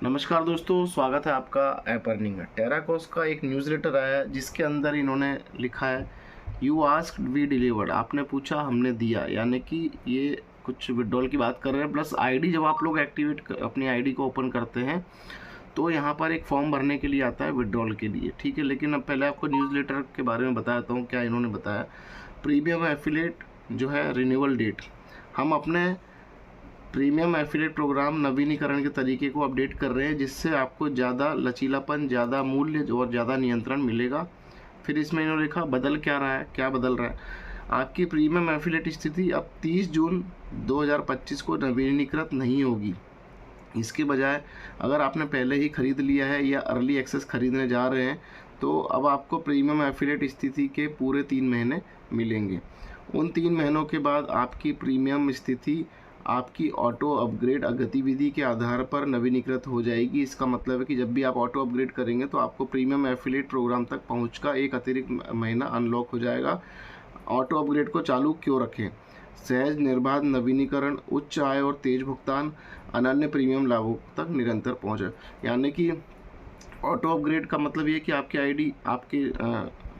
नमस्कार दोस्तों, स्वागत है आपका ऐप अर्निंग में। टेराकोस का एक न्यूज़लेटर आया है जिसके अंदर इन्होंने लिखा है यू आस्क्ड वी डिलीवर्ड। आपने पूछा हमने दिया, यानी कि ये कुछ विड्रॉल की बात कर रहे हैं। प्लस आईडी जब आप लोग अपनी आईडी को ओपन करते हैं तो यहाँ पर एक फॉर्म भरने के लिए आता है विड्रॉल के लिए, ठीक है। लेकिन अब पहले आपको न्यूज़लेटर के बारे में बताता हूँ क्या इन्होंने बताया। प्रीमियम एफिलिएट जो है रिन्यूअल डेट, हम अपने प्रीमियम एफिलिएट प्रोग्राम नवीनीकरण के तरीके को अपडेट कर रहे हैं जिससे आपको ज़्यादा लचीलापन, ज़्यादा मूल्य और ज़्यादा नियंत्रण मिलेगा। फिर इसमें इन्होंने लिखा बदल क्या रहा है, क्या बदल रहा है। आपकी प्रीमियम एफिलिएट स्थिति अब 30 जून 2025 को नवीनीकृत नहीं होगी। इसके बजाय अगर आपने पहले ही ख़रीद लिया है या अर्ली एक्सेस ख़रीदने जा रहे हैं तो अब आपको प्रीमियम एफिलिएट स्थिति के पूरे 3 महीने मिलेंगे। उन 3 महीनों के बाद आपकी प्रीमियम स्थिति आपकी ऑटो अपग्रेड गतिविधि के आधार पर नवीनीकृत हो जाएगी। इसका मतलब है कि जब भी आप ऑटो अपग्रेड करेंगे तो आपको प्रीमियम एफिलिएट प्रोग्राम तक पहुँच का एक अतिरिक्त महीना अनलॉक हो जाएगा। ऑटो अपग्रेड को चालू क्यों रखें? सहज निर्बाध नवीनीकरण, उच्च आय और तेज भुगतान, अनन्य प्रीमियम लाभों तक निरंतर पहुँचे। यानी कि ऑटो अपग्रेड का मतलब ये कि आपकी आईडी आपकी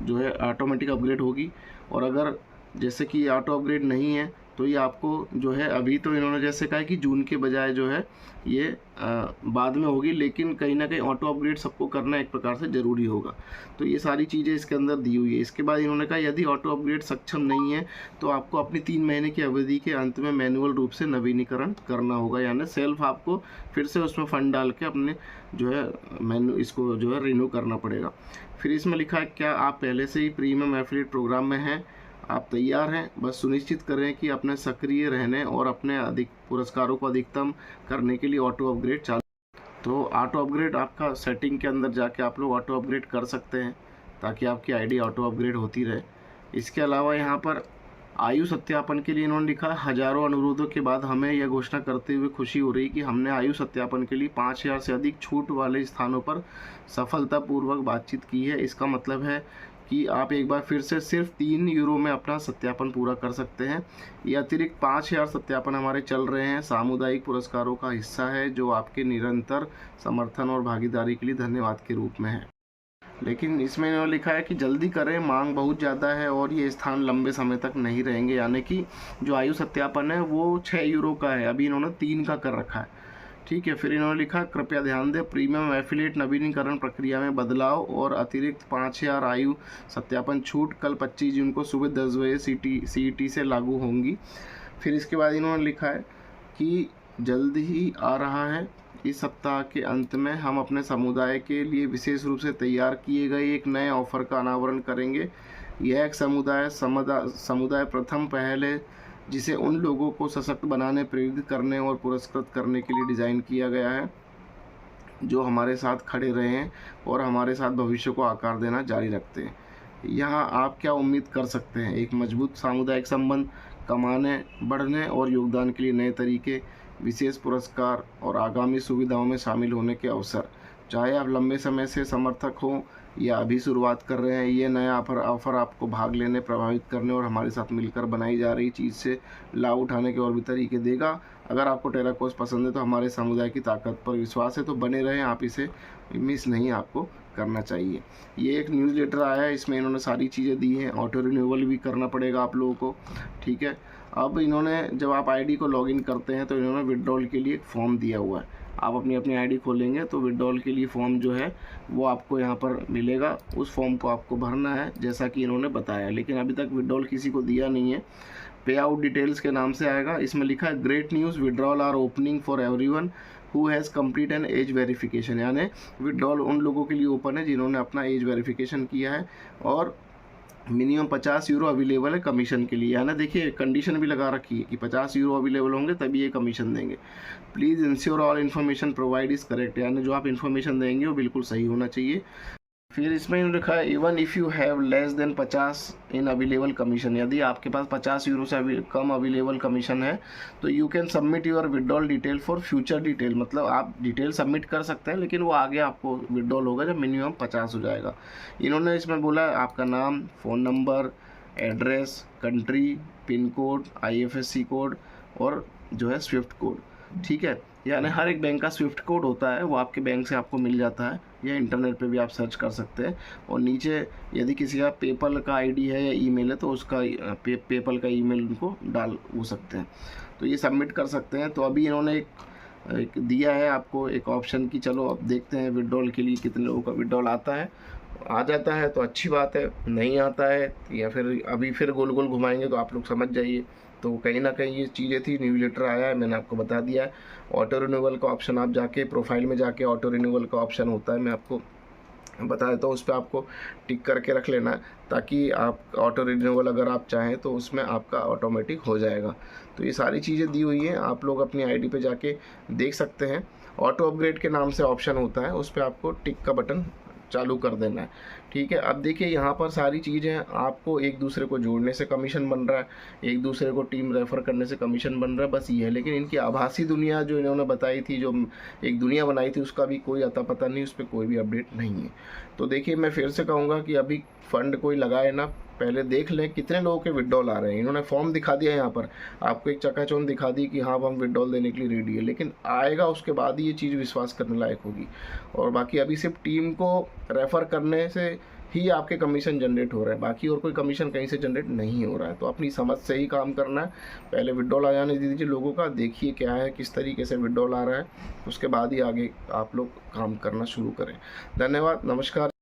जो है ऑटोमेटिक अपग्रेड होगी। और अगर जैसे कि ऑटो अपग्रेड नहीं है तो ये आपको जो है, अभी तो इन्होंने जैसे कहा कि जून के बजाय जो है ये बाद में होगी, लेकिन कहीं ना कहीं ऑटो अपग्रेड सबको करना एक प्रकार से ज़रूरी होगा। तो ये सारी चीज़ें इसके अंदर दी हुई है। इसके बाद इन्होंने कहा यदि ऑटो अपग्रेड सक्षम नहीं है तो आपको अपनी 3 महीने की अवधि के अंत में मैनुअल रूप से नवीनीकरण करना होगा, यानी सेल्फ आपको फिर से उसमें फ़ंड डाल के अपने जो है इसको जो है रिन्यू करना पड़ेगा। फिर इसमें लिखा है क्या आप पहले से ही प्रीमियम एफिलिएट प्रोग्राम में हैं, आप तैयार हैं, बस सुनिश्चित करें कि अपने सक्रिय रहने और अपने अधिक पुरस्कारों को अधिकतम करने के लिए ऑटो अपग्रेड चालू। तो ऑटो अपग्रेड आपका सेटिंग के अंदर जाके आप लोग ऑटो अपग्रेड कर सकते हैं ताकि आपकी आईडी ऑटो अपग्रेड होती रहे। इसके अलावा यहाँ पर आयु सत्यापन के लिए इन्होंने लिखा हजारों अनुरोधों के बाद हमें यह घोषणा करते हुए खुशी हो रही कि हमने आयु सत्यापन के लिए 5000 से अधिक छूट वाले स्थानों पर सफलतापूर्वक बातचीत की है। इसका मतलब है कि आप एक बार फिर से सिर्फ 3 यूरो में अपना सत्यापन पूरा कर सकते हैं। ये अतिरिक्त 5000 सत्यापन हमारे चल रहे हैं, सामुदायिक पुरस्कारों का हिस्सा है जो आपके निरंतर समर्थन और भागीदारी के लिए धन्यवाद के रूप में है। लेकिन इसमें इन्होंने लिखा है कि जल्दी करें, मांग बहुत ज़्यादा है और ये स्थान लंबे समय तक नहीं रहेंगे। यानी कि जो आयु सत्यापन है वो 6 यूरो का है, अभी इन्होंने 3 का कर रखा है, ठीक है। फिर इन्होंने लिखा कृपया ध्यान दें प्रीमियम एफिलिएट नवीनीकरण प्रक्रिया में बदलाव और अतिरिक्त 5000 आयु सत्यापन छूट कल 25 जून को सुबह 10 बजे CET से लागू होंगी। फिर इसके बाद इन्होंने लिखा है कि जल्द ही आ रहा है, इस सप्ताह के अंत में हम अपने समुदाय के लिए विशेष रूप से तैयार किए गए एक नए ऑफर का अनावरण करेंगे। यह एक समुदाय प्रथम पहल है जिसे उन लोगों को सशक्त बनाने, प्रेरित करने और पुरस्कृत करने के लिए डिज़ाइन किया गया है जो हमारे साथ खड़े रहे हैं और हमारे साथ भविष्य को आकार देना जारी रखते हैं। यहाँ आप क्या उम्मीद कर सकते हैं? एक मजबूत सामुदायिक संबंध, कमाने, बढ़ने और योगदान के लिए नए तरीके, विशेष पुरस्कार और आगामी सुविधाओं में शामिल होने के अवसर। चाहे आप लंबे समय से समर्थक हों या अभी शुरुआत कर रहे हैं, ये नया ऑफ़र आपको भाग लेने, प्रभावित करने और हमारे साथ मिलकर बनाई जा रही चीज़ से लाभ उठाने के और भी तरीके देगा। अगर आपको टेराकोस पसंद है तो हमारे समुदाय की ताकत पर विश्वास है तो बने रहें, आप इसे मिस नहीं आपको करना चाहिए। ये एक न्यूज़लेटर आया है, इसमें इन्होंने सारी चीज़ें दी हैं। ऑटो रिन्यूअल भी करना पड़ेगा आप लोगों को, ठीक है। अब इन्होंने जब आप आईडी को लॉगिन करते हैं तो इन्होंने विड्रॉल के लिए एक फॉर्म दिया हुआ है। आप अपनी आईडी खोलेंगे तो विड्रॉल के लिए फॉर्म जो है वो आपको यहाँ पर मिलेगा। उस फॉर्म को आपको भरना है जैसा कि इन्होंने बताया, लेकिन अभी तक विड्रॉल किसी को दिया नहीं है। पे आउट डिटेल्स के नाम से आएगा। इसमें लिखा है great news, withdrawal are opening for everyone who has complete an age verification. यानी विड्रॉल उन लोगों के लिए ओपन है जिन्होंने अपना एज वेरिफिकेशन किया है और मिनिमम 50 यूरो अवेलेबल है कमीशन के लिए। है ना, देखिए कंडीशन भी लगा रखी है कि 50 यूरो अवेलेबल होंगे तभी ये कमीशन देंगे। Please ensure all information provide is correct, यानी जो आप इन्फॉर्मेशन देंगे वो बिल्कुल सही होना चाहिए। फिर इसमें लिखा है even if you have less than 50 in available commission. यदि आपके पास 50 यूरो से कम अवेलेबल कमीशन है तो you can submit your withdrawal detail for future detail. मतलब आप डिटेल सबमिट कर सकते हैं लेकिन वो आगे आपको विड्रॉल होगा जब मिनिमम 50 हो जाएगा। इन्होंने इसमें बोला आपका नाम, phone number, address, country, pin code, IFSC code और जो है स्विफ्ट कोड, ठीक है। यानी हर एक बैंक का स्विफ्ट कोड होता है, वो आपके बैंक से आपको मिल जाता है, या इंटरनेट पे भी आप सर्च कर सकते हैं। और नीचे यदि किसी का पेपल का आईडी है या ईमेल है तो उसका पेपल का ईमेल उनको डाल वो सकते हैं, तो ये सबमिट कर सकते हैं। तो अभी इन्होंने एक दिया है आपको एक ऑप्शन की, चलो अब देखते हैं विड्रॉल के लिए कितने लोगों का विड्रॉल आता है। आ जाता है तो अच्छी बात है, नहीं आता है या फिर अभी फिर गोल गोल घुमाएंगे तो आप लोग समझ जाइए। तो कहीं ना कहीं ये चीज़ें थी, न्यूज़ लेटर आया है, मैंने आपको बता दिया है। ऑटो रिन्यूअल का ऑप्शन आप जाके प्रोफाइल में जाके ऑटो रिन्यूअल का ऑप्शन होता है, मैं आपको बता देता हूँ, उस पर आपको टिक करके रख लेना है, ताकि आप ऑटो रिन्यूअल अगर आप चाहें तो उसमें आपका ऑटोमेटिक हो जाएगा। तो ये सारी चीज़ें दी हुई हैं, आप लोग अपनी आईडी पे जाके देख सकते हैं। ऑटो अपग्रेड के नाम से ऑप्शन होता है, उस पर आपको टिक का बटन चालू कर देना है। ठीक है, अब देखिए यहाँ पर सारी चीज़ें आपको एक दूसरे को जोड़ने से कमीशन बन रहा है, एक दूसरे को टीम रेफ़र करने से कमीशन बन रहा है, बस ये है। लेकिन इनकी आभासी दुनिया जो इन्होंने बताई थी, जो एक दुनिया बनाई थी, उसका भी कोई अता पता नहीं, उस पर कोई भी अपडेट नहीं है। तो देखिए मैं फिर से कहूँगा कि अभी फ़ंड कोई लगाए ना, पहले देख लें कितने लोगों के विड्रॉल आ रहे हैं। इन्होंने फॉर्म दिखा दिया यहाँ पर, आपको एक चकाचौंध दिखा दी कि हाँ हम विड्रॉल देने के लिए रेडी है, लेकिन आएगा उसके बाद ही ये चीज़ विश्वास करने लायक होगी। और बाकी अभी सिर्फ टीम को रेफ़र करने से ही आपके कमीशन जनरेट हो रहा है, बाकी और कोई कमीशन कहीं से जनरेट नहीं हो रहा है। तो अपनी समझ से ही काम करना है, पहले विड्रॉल आ जाने दीजिए लोगों का, देखिए क्या है, किस तरीके से विड्रॉल आ रहा है, उसके बाद ही आगे आप लोग काम करना शुरू करें। धन्यवाद, नमस्कार।